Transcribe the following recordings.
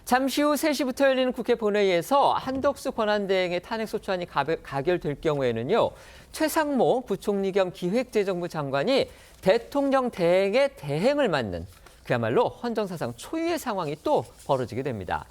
잠시 후 3시부터 열리는 국회 본회의에서 한덕수 권한대행의 탄핵소추안이 가결될 경우에는요. 최상목 부총리 겸 기획재정부 장관이 대통령 대행의 대행을 맡는 그야말로 헌정사상 초유의 상황이 또 벌어지게 됩니다.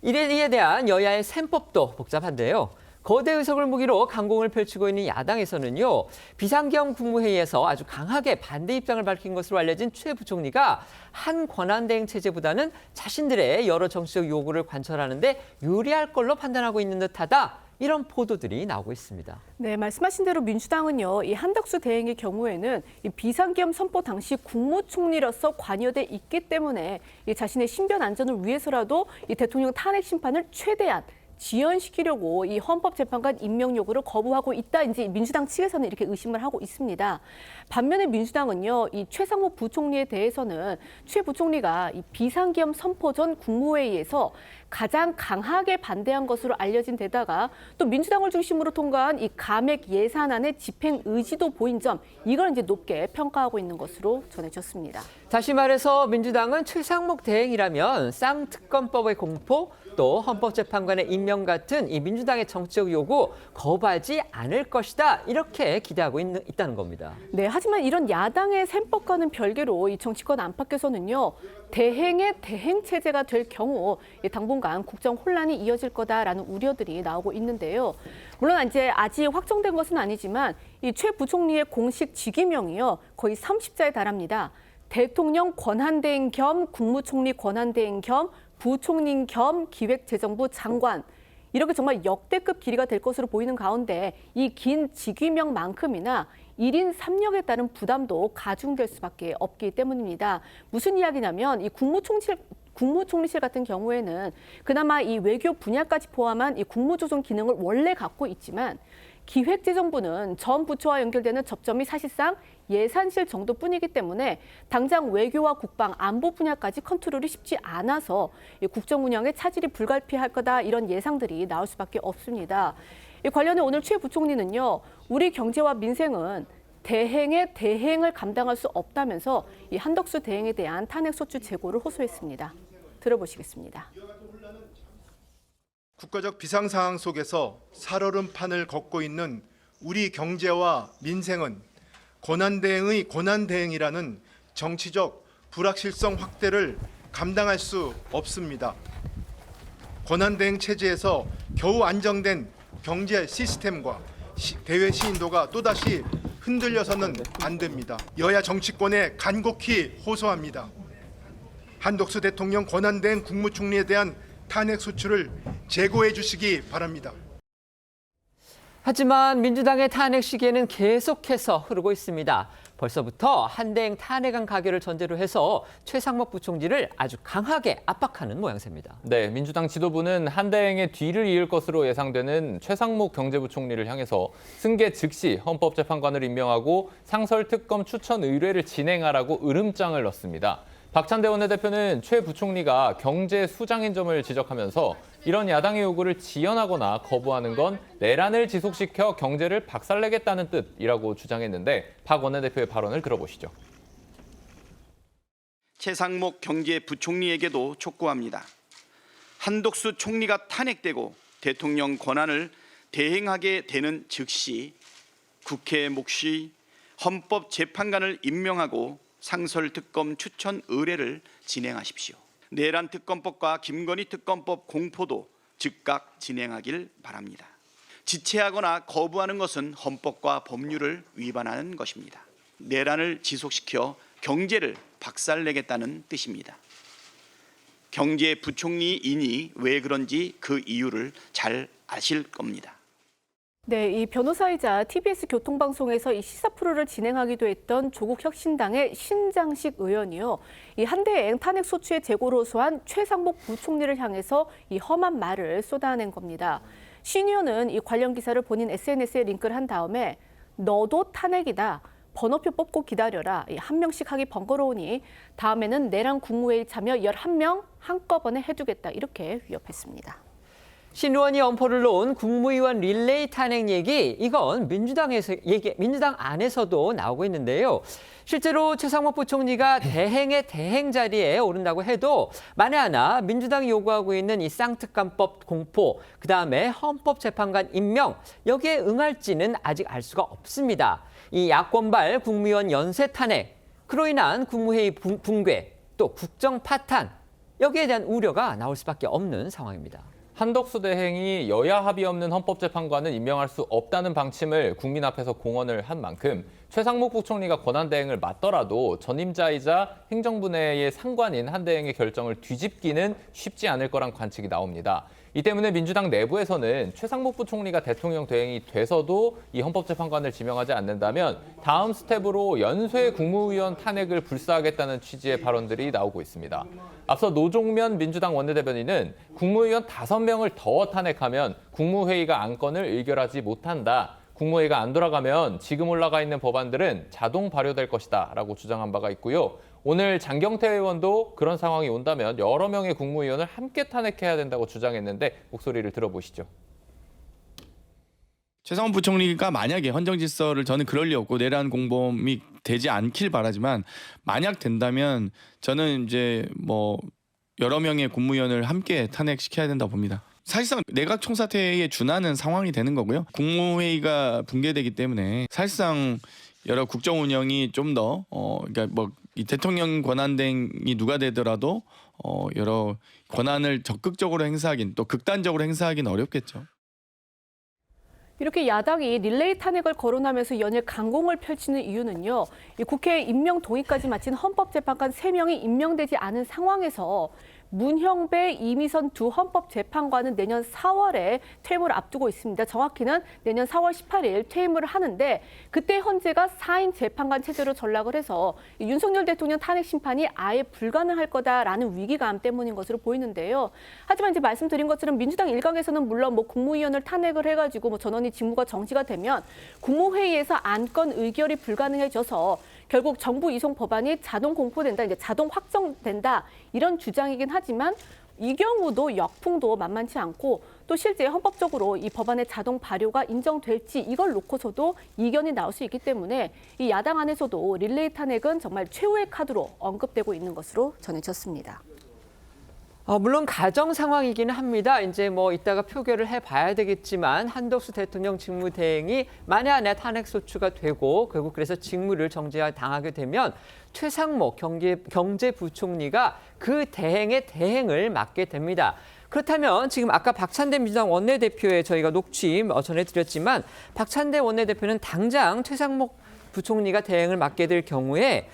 이에 대한 여야의 셈법도 복잡한데요. 거대 의석을 무기로 강공을 펼치고 있는 야당에서는요. 비상경 국무회의에서 아주 강하게 반대 입장을 밝힌 것으로 알려진 최 부총리가 한 권한대행 체제보다는 자신들의 여러 정치적 요구를 관철하는 데 유리할 걸로 판단하고 있는 듯하다. 이런 보도들이 나오고 있습니다. 네, 말씀하신 대로 민주당은요, 이 한덕수 대행의 경우에는 이 비상계엄 선포 당시 국무총리로서 관여돼 있기 때문에 이 자신의 신변 안전을 위해서라도 이 대통령 탄핵 심판을 최대한 지연시키려고 이 헌법재판관 임명 요구를 거부하고 있다. 이제 민주당 측에서는 이렇게 의심을 하고 있습니다. 반면에 민주당은요, 이 최상목 부총리에 대해서는 최 부총리가 이 비상계엄 선포 전 국무회의에서 가장 강하게 반대한 것으로 알려진 데다가 또 민주당을 중심으로 통과한 이 감액 예산안의 집행 의지도 보인 점, 이걸 이제 높게 평가하고 있는 것으로 전해졌습니다. 다시 말해서 민주당은 최상목 대행이라면 쌍특검법의 공포, 또 헌법재판관의 임명 같은 이 민주당의 정치적 요구 거부하지 않을 것이다. 이렇게 기대하고 있다는 겁니다. 네, 하지만 이런 야당의 셈법과는 별개로 이 정치권 안팎에서는요. 대행의 대행 체제가 될 경우 당분간 국정 혼란이 이어질 거다라는 우려들이 나오고 있는데요. 물론 이제 아직 확정된 것은 아니지만 이 최 부총리의 공식 직위명이요. 거의 30자에 달합니다. 대통령 권한대행 겸 국무총리 권한대행 겸 부총리 겸 기획재정부 장관. 이렇게 정말 역대급 길이가 될 것으로 보이는 가운데 이 긴 직위명만큼이나 1인 3역에 따른 부담도 가중될 수밖에 없기 때문입니다. 무슨 이야기냐면 이 국무총리실 같은 경우에는 그나마 이 외교 분야까지 포함한 이 국무조정 기능을 원래 갖고 있지만 기획재정부는 전 부처와 연결되는 접점이 사실상 예산실 정도뿐이기 때문에 당장 외교와 국방, 안보 분야까지 컨트롤이 쉽지 않아서 국정 운영에 차질이 불가피할 거다 이런 예상들이 나올 수밖에 없습니다. 관련해 오늘 최 부총리는요. 우리 경제와 민생은 대행의 대행을 감당할 수 없다면서 이 한덕수 대행에 대한 탄핵소추 재고를 호소했습니다. 들어보시겠습니다. 국가적 비상 상황 속에서 살얼음판을 걷고 있는 우리 경제와 민생은 권한대행의 권한대행이라는 정치적 불확실성 확대를 감당할 수 없습니다. 권한대행 체제에서 겨우 안정된 경제 시스템과 대외 시인도가 또다시 흔들려서는 안 됩니다. 여야 정치권에 간곡히 호소합니다. 한덕수 대통령 권한대행 국무총리에 대한 탄핵 소추를 재고해 주시기 바랍니다. 하지만 민주당의 탄핵 시기에는 계속해서 흐르고 있습니다. 벌써부터 한대행 탄핵안 가결을 전제로 해서 최상목 부총리를 아주 강하게 압박하는 모양새입니다. 네, 민주당 지도부는 한대행의 뒤를 이을 것으로 예상되는 최상목 경제부총리를 향해서 승계 즉시 헌법재판관을 임명하고 상설특검 추천 의뢰를 진행하라고 으름장을 넣습니다. 박찬대 원내대표는 최 부총리가 경제 수장인 점을 지적하면서 이런 야당의 요구를 지연하거나 거부하는 건 내란을 지속시켜 경제를 박살내겠다는 뜻이라고 주장했는데 박 원내대표의 발언을 들어보시죠. 최상목 경제부총리에게도 촉구합니다. 한덕수 총리가 탄핵되고 대통령 권한을 대행하게 되는 즉시 국회 몫이 헌법재판관을 임명하고 상설특검 추천 의뢰를 진행하십시오. 내란 특검법과 김건희 특검법 공포도 즉각 진행하길 바랍니다. 지체하거나 거부하는 것은 헌법과 법률을 위반하는 것입니다. 내란을 지속시켜 경제를 박살내겠다는 뜻입니다. 경제부총리이니 왜 그런지 그 이유를 잘 아실 겁니다. 네, 이 변호사이자 TBS 교통방송에서 이 시사 프로를 진행하기도 했던 조국혁신당의 신장식 의원이요. 이 한대행 탄핵 소추의 재고를 호소한 최상목 부총리를 향해서 이 험한 말을 쏟아낸 겁니다. 신 의원은 이 관련 기사를 본인 SNS에 링크를 한 다음에 너도 탄핵이다. 번호표 뽑고 기다려라. 한 명씩 하기 번거로우니 다음에는 내란 국무회의 참여 11명 한꺼번에 해두겠다. 이렇게 위협했습니다. 신의원이 엄포를 놓은 국무위원 릴레이 탄핵 얘기, 이건 민주당 안에서도 나오고 있는데요. 실제로 최상목 부총리가 대행의 대행 자리에 오른다고 해도 만에 하나 민주당이 요구하고 있는 이 쌍특감법 공포, 그다음에 헌법재판관 임명, 여기에 응할지는 아직 알 수가 없습니다. 이 야권발 국무위원 연쇄 탄핵, 그로 인한 국무회의 붕괴, 또 국정 파탄, 여기에 대한 우려가 나올 수밖에 없는 상황입니다. 한덕수 대행이 여야 합의 없는 헌법재판관은 임명할 수 없다는 방침을 국민 앞에서 공언을 한 만큼 최상목 부총리가 권한대행을 맡더라도 전임자이자 행정부 내의 상관인 한 대행의 결정을 뒤집기는 쉽지 않을 거란 관측이 나옵니다. 이 때문에 민주당 내부에서는 최상목 부총리가 대통령 대행이 돼서도 이 헌법재판관을 지명하지 않는다면 다음 스텝으로 연쇄 국무위원 탄핵을 불사하겠다는 취지의 발언들이 나오고 있습니다. 앞서 노종면 민주당 원내대변인은 국무위원 5명을 더 탄핵하면 국무회의가 안건을 의결하지 못한다. 국무회의가 안 돌아가면 지금 올라가 있는 법안들은 자동 발효될 것이다 라고 주장한 바가 있고요. 오늘 장경태 의원도 그런 상황이 온다면 여러 명의 국무위원을 함께 탄핵해야 된다고 주장했는데 목소리를 들어보시죠. 최상원 부총리가 만약에 헌정질서를 저는 그럴 리 없고 내란 공범이 되지 않길 바라지만 만약 된다면 저는 이제 뭐 여러 명의 국무위원을 함께 탄핵시켜야 된다고 봅니다. 사실상 내각 총사퇴에 준하는 상황이 되는 거고요. 국무회의가 붕괴되기 때문에 사실상 여러 국정 운영이 좀 더 그러니까 뭐 이 대통령 권한대행이 누가 되더라도 여러 권한을 적극적으로 행사하긴 또 극단적으로 행사하긴 어렵겠죠. 이렇게 야당이 릴레이 탄핵을 거론하면서 연일 강공을 펼치는 이유는요. 이 국회 임명 동의까지 마친 헌법재판관 3명이 임명되지 않은 상황에서 문형배, 이미선 두 헌법재판관은 내년 4월에 퇴임을 앞두고 있습니다. 정확히는 내년 4월 18일 퇴임을 하는데 그때 헌재가 4인 재판관 체제로 전락을 해서 윤석열 대통령 탄핵 심판이 아예 불가능할 거다라는 위기감 때문인 것으로 보이는데요. 하지만 이제 말씀드린 것처럼 민주당 일각에서는 물론 뭐 국무위원을 탄핵을 해가지고 뭐 전원이 직무가 정지가 되면 국무회의에서 안건 의결이 불가능해져서 결국 정부 이송 법안이 자동 공포된다, 이제 자동 확정된다 이런 주장이긴 하지만 이 경우도 역풍도 만만치 않고 또 실제 헌법적으로 이 법안의 자동 발효가 인정될지 이걸 놓고서도 이견이 나올 수 있기 때문에 이 야당 안에서도 릴레이 탄핵은 정말 최후의 카드로 언급되고 있는 것으로 전해졌습니다. 물론 가정 상황이기는 합니다. 이제 뭐 이따가 표결을 해봐야 되겠지만 한덕수 대통령 직무대행이 만에 하나 탄핵 소추가 되고 결국 그래서 직무를 정지당하게 되면 최상목 경제부총리가 그 대행의 대행을 맡게 됩니다. 그렇다면 지금 아까 박찬대 민주당 원내대표의 저희가 녹취 전해드렸지만 박찬대 원내대표는 당장 최상목 부총리가 대행을 맡게 될 경우에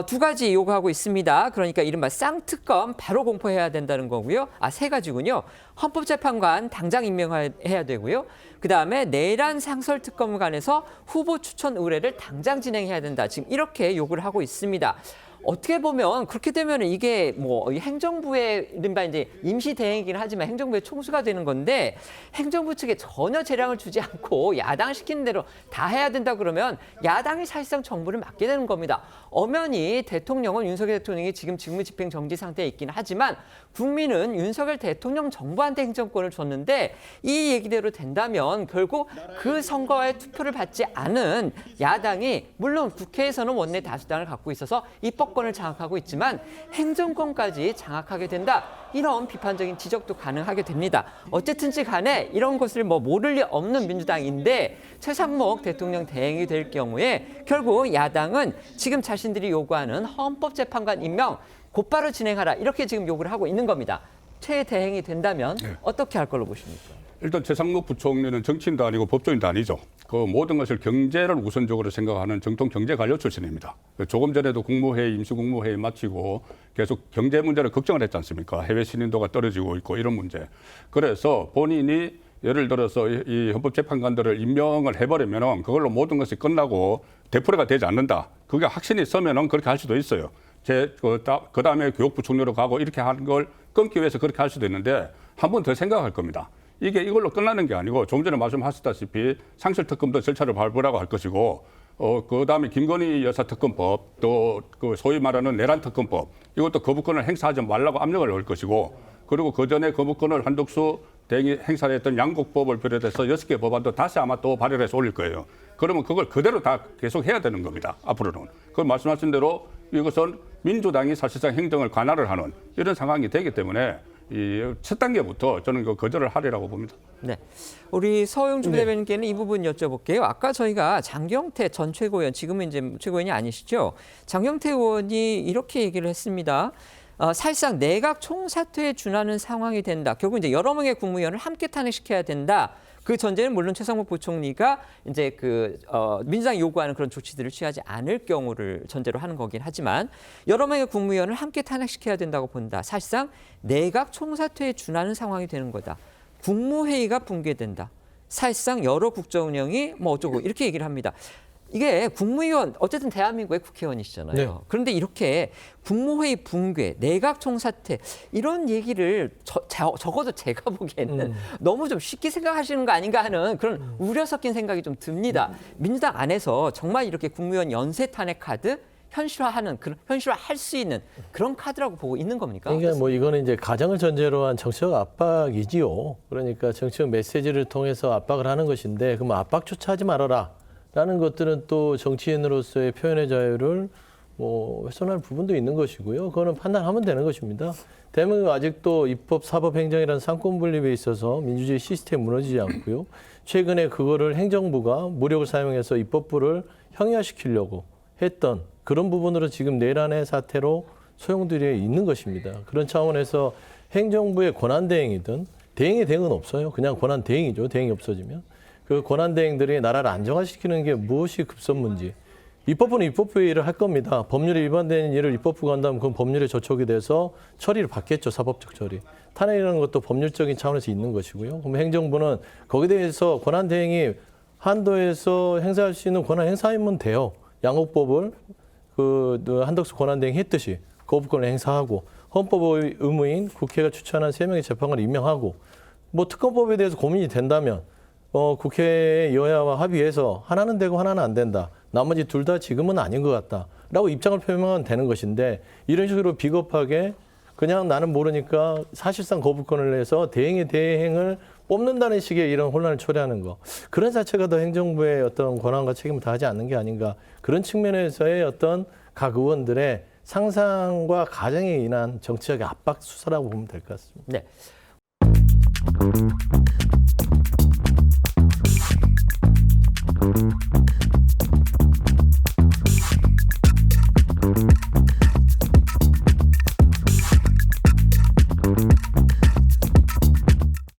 두 가지 요구하고 있습니다. 그러니까 이른바 쌍특검 바로 공포해야 된다는 거고요. 3가지군요. 헌법재판관 당장 임명해야 되고요. 그다음에 내란 상설특검을 관해서 후보 추천 의뢰를 당장 진행해야 된다. 지금 이렇게 요구를 하고 있습니다. 어떻게 보면 그렇게 되면 이게 뭐 행정부의 이른바 이제 임시 대행이긴 하지만 행정부의 총수가 되는 건데 행정부 측에 전혀 재량을 주지 않고 야당 시키는 대로 다 해야 된다 그러면 야당이 사실상 정부를 맡게 되는 겁니다. 엄연히 대통령은 윤석열 대통령이 지금 직무집행 정지 상태에 있긴 하지만 국민은 윤석열 대통령 정부한테 행정권을 줬는데 이 얘기대로 된다면 결국 그 선거에 투표를 받지 않은 야당이 물론 국회에서는 원내 다수당을 갖고 있어서 입법권을 장악하고 있지만 행정권까지 장악하게 된다. 이런 비판적인 지적도 가능하게 됩니다. 어쨌든지 간에 이런 것을 뭐 모를 리 없는 민주당인데 최상목 대통령 대행이 될 경우에 결국 야당은 지금 자신들이 요구하는 헌법재판관 임명 곧바로 진행하라 이렇게 지금 요구를 하고 있는 겁니다. 최대행이 된다면 어떻게 할 걸로 보십니까? 일단 최상목 부총리는 정치인도 아니고 법조인도 아니죠. 그 모든 것을 경제를 우선적으로 생각하는 정통 경제관료 출신입니다. 조금 전에도 국무회의, 임시국무회의 마치고 계속 경제 문제를 걱정을 했지 않습니까? 해외 신인도가 떨어지고 있고 이런 문제. 그래서 본인이 예를 들어서 이 헌법재판관들을 임명을 해버리면 그걸로 모든 것이 끝나고 되풀이가 되지 않는다. 그게 확신이 서면은 그렇게 할 수도 있어요. 그 다음에 교육부총리로 가고 이렇게 하는 걸 끊기 위해서 그렇게 할 수도 있는데 한 번 더 생각할 겁니다. 이게 이걸로 끝나는 게 아니고 좀 전에 말씀하셨다시피 상설특검도 절차를 밟으라고 할 것이고 그다음에 김건희 여사 특검법 또 그 소위 말하는 내란 특검법 이것도 거부권을 행사하지 말라고 압력을 넣을 것이고 그리고 그 전에 거부권을 한덕수 대행이 행사를 했던 양곡법을 비롯해서 6개 법안도 다시 아마 또 발의해서 올릴 거예요. 그러면 그걸 그대로 다 계속 해야 되는 겁니다. 앞으로는. 그 말씀하신 대로 이것은 민주당이 사실상 행정을 관할을 하는 이런 상황이 되기 때문에 이 첫 단계부터 저는 그 거절을 하리라고 봅니다. 네, 우리 서영준 대변인께는 이 부분 여쭤볼게요. 아까 저희가 장경태 전 최고위원, 지금은 이제 최고위원이 아니시죠? 장경태 의원이 이렇게 얘기를 했습니다. 사실상 내각 총사퇴에 준하는 상황이 된다. 결국 이제 여러 명의 국무위원을 함께 탄핵시켜야 된다. 그 전제는 물론 최상목 부총리가 이제 민주당이 요구하는 그런 조치들을 취하지 않을 경우를 전제로 하는 거긴 하지만 여러 명의 국무위원을 함께 탄핵시켜야 된다고 본다. 사실상 내각 총사퇴에 준하는 상황이 되는 거다. 국무회의가 붕괴된다. 사실상 여러 국정 운영이 뭐 어쩌고 이렇게 얘기를 합니다. 이게 국무위원 어쨌든 대한민국의 국회의원이시잖아요. 네. 그런데 이렇게 국무회의 붕괴, 내각 총사퇴 이런 얘기를 적어도 제가 보기에는 너무 좀 쉽게 생각하시는 거 아닌가 하는 그런 우려 섞인 생각이 좀 듭니다. 민주당 안에서 정말 이렇게 국무위원 연쇄 탄핵 카드 현실화할 수 있는 그런 카드라고 보고 있는 겁니까? 그러니까 뭐 이거는 이제 가정을 전제로 한 정치적 압박이지요. 그러니까 정치적 메시지를 통해서 압박을 하는 것인데 그럼 압박조차 하지 말아라. 라는 것들은 또 정치인으로서의 표현의 자유를 뭐 훼손할 부분도 있는 것이고요. 그거는 판단하면 되는 것입니다. 대한민국 아직도 입법, 사법, 행정이라는 상권 분립에 있어서 민주주의 시스템이 무너지지 않고요. 최근에 그거를 행정부가 무력을 사용해서 입법부를 형이화시키려고 했던 그런 부분으로 지금 내란의 사태로 소용돌이에 있는 것입니다. 그런 차원에서 행정부의 권한대행이든 대행의 대응은 없어요. 그냥 권한대행이죠. 대행이 없어지면. 그 권한대행들이 나라를 안정화시키는 게 무엇이 급선무인지. 입법부는 입법부의 일을 할 겁니다. 법률에 위반되는 일을 입법부가 한다면 그건 법률에 저촉이 돼서 처리를 받겠죠. 사법적 처리. 탄핵이라는 것도 법률적인 차원에서 있는 것이고요. 그럼 행정부는 거기에 대해서 권한대행이 한도에서 행사할 수 있는 권한 행사하면 돼요. 양곡법을 한덕수 권한대행이 했듯이 거부권을 행사하고 헌법의 의무인 국회가 추천한 3명의 재판관을 임명하고 뭐 특검법에 대해서 고민이 된다면 국회 여야와 합의해서 하나는 되고 하나는 안 된다. 나머지 둘 다 지금은 아닌 것 같다. 라고 입장을 표명하면 되는 것인데 이런 식으로 비겁하게 그냥 나는 모르니까 사실상 거부권을 내서 대행의 대행을 뽑는다는 식의 이런 혼란을 초래하는 거. 그런 자체가 더 행정부의 어떤 권한과 책임을 다하지 않는 게 아닌가. 그런 측면에서의 어떤 각 의원들의 상상과 가정에 인한 정치적 압박 수사라고 보면 될 것 같습니다. 네.